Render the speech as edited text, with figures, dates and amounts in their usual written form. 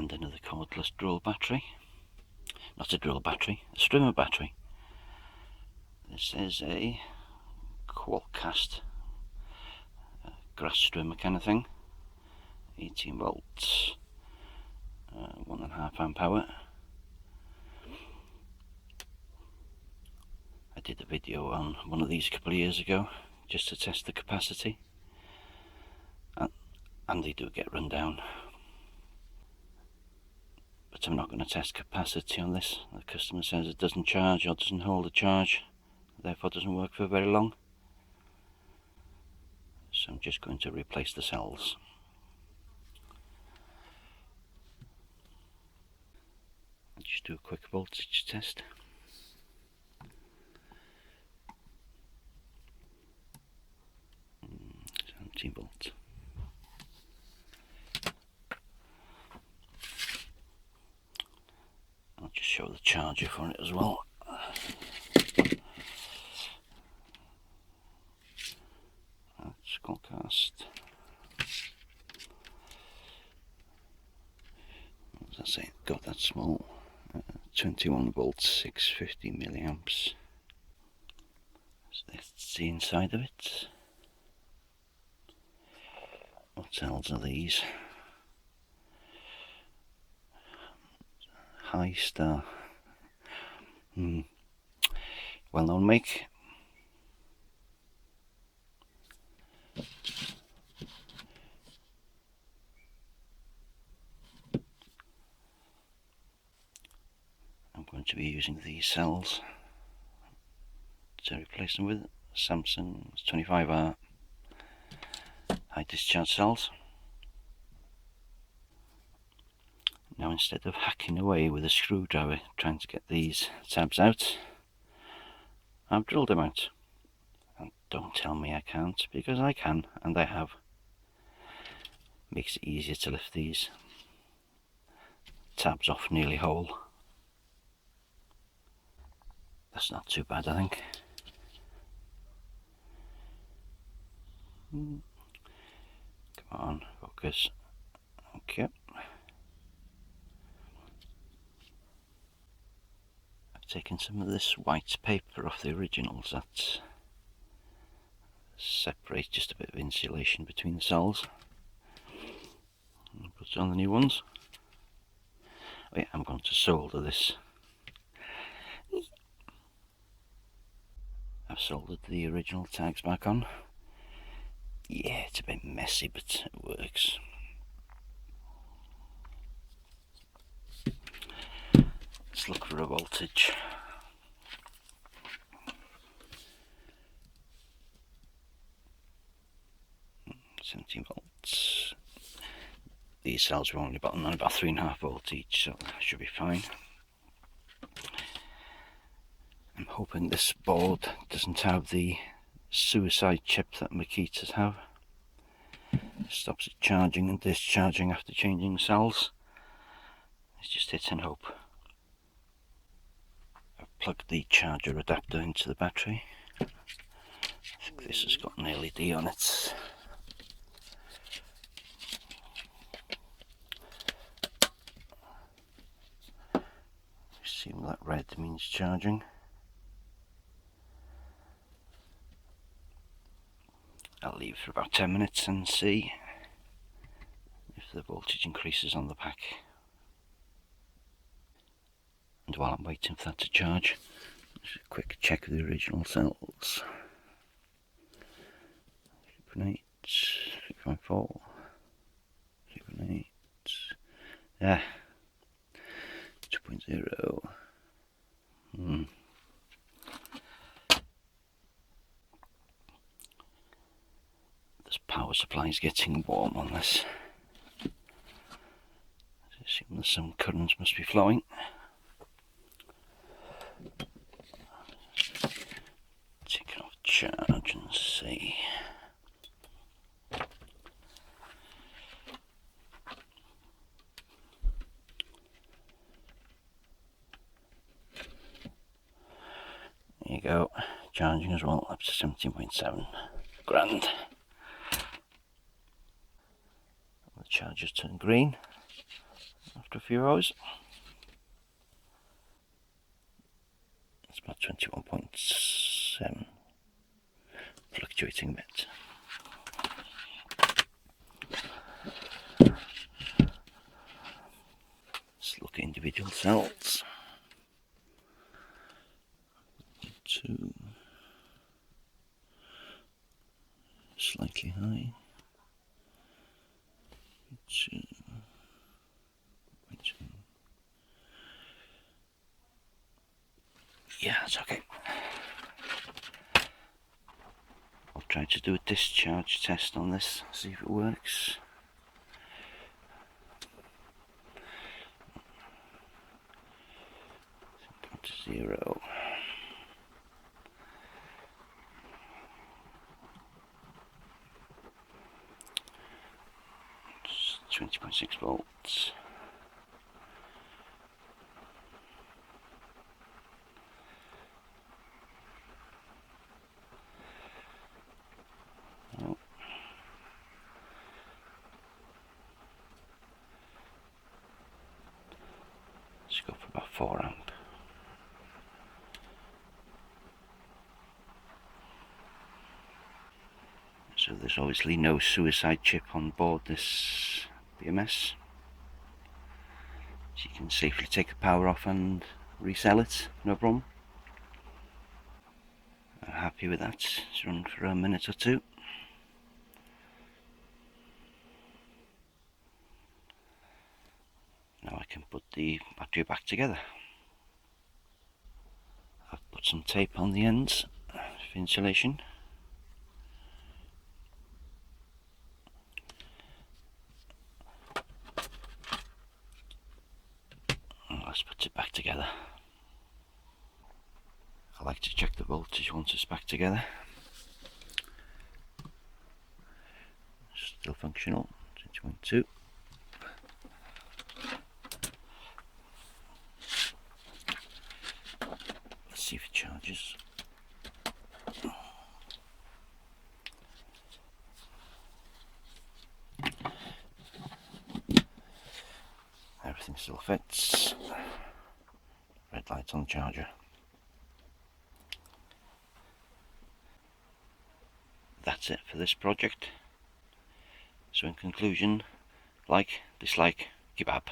and another cordless drill battery. Not a drill battery, a strimmer battery. This is a Qualcast grass strimmer kind of thing. 18 volts, 1.5 amp hour. I did a video on one of these a couple of years ago just to test the capacity, and they do get run down. But I'm not going to test capacity on this. The customer says it doesn't charge or doesn't hold a charge, therefore doesn't work for very long. So I'm just going to replace the cells. I'll just do a quick voltage test. Volts. I'll just show the charger for it as well. That's Qualcast. What does that say? Got that small. 21 volts, 650 milliamps. So that's the inside of it. What cells are these? High Star. Well known make. I'm going to be using these cells to replace them with Samsung 25R high discharge cells. Now, instead of hacking away with a screwdriver trying to get these tabs out, I've drilled them out. And don't tell me I can't, because I can, and I have. Makes it easier to lift these tabs off nearly whole. That's not too bad, I think. Come on, focus. Okay. I've taken some of this white paper off the originals that separates just a bit of insulation between the cells. And put it on the new ones. Oh yeah, I'm going to solder this. I've soldered the original tags back on. Yeah, it's a bit messy, but it works. Let's look for a voltage. Mm, 17 volts. These cells were only about 3.5 volts each, so that should be fine. I'm hoping this board doesn't have the suicide chip that Makitas have. It stops it charging and discharging after changing cells. It's just hit and hope. I've plugged the charger adapter into the battery. I think this has got an LED on it. See, that red means charging. I'll leave for about 10 minutes and see if the voltage increases on the pack. And while I'm waiting for that to charge, just a quick check of the original cells. 3.8, 3.4, 3.8, yeah, 2.0. This power supply is getting warm on this. I assume that some currents must be flowing. Take it off charge and see. There you go, charging as well, up to 17.7 grand. The charger's turned green. after a few hours. It's about 21.7, fluctuating a bit. Let's look at individual cells. 2, slightly high. 2. Yeah, that's okay. I'll try to do a discharge test on this, see if it works. To 0. 20.6 volts. Oh. Let's go for about 4 amp. So there's obviously no suicide chip on board this BMS. So you can safely take the power off and resell it, no problem. I'm happy with that. It's run for a minute or two. Now I can put the battery back together. I've put some tape on the ends for insulation. Let's put it back together. I like to check the voltage once it's back together. Still functional, 20.2. Let's see if it charges. Everything still fits. Red light on the charger. That's it for this project. So in conclusion, like, dislike, kebab.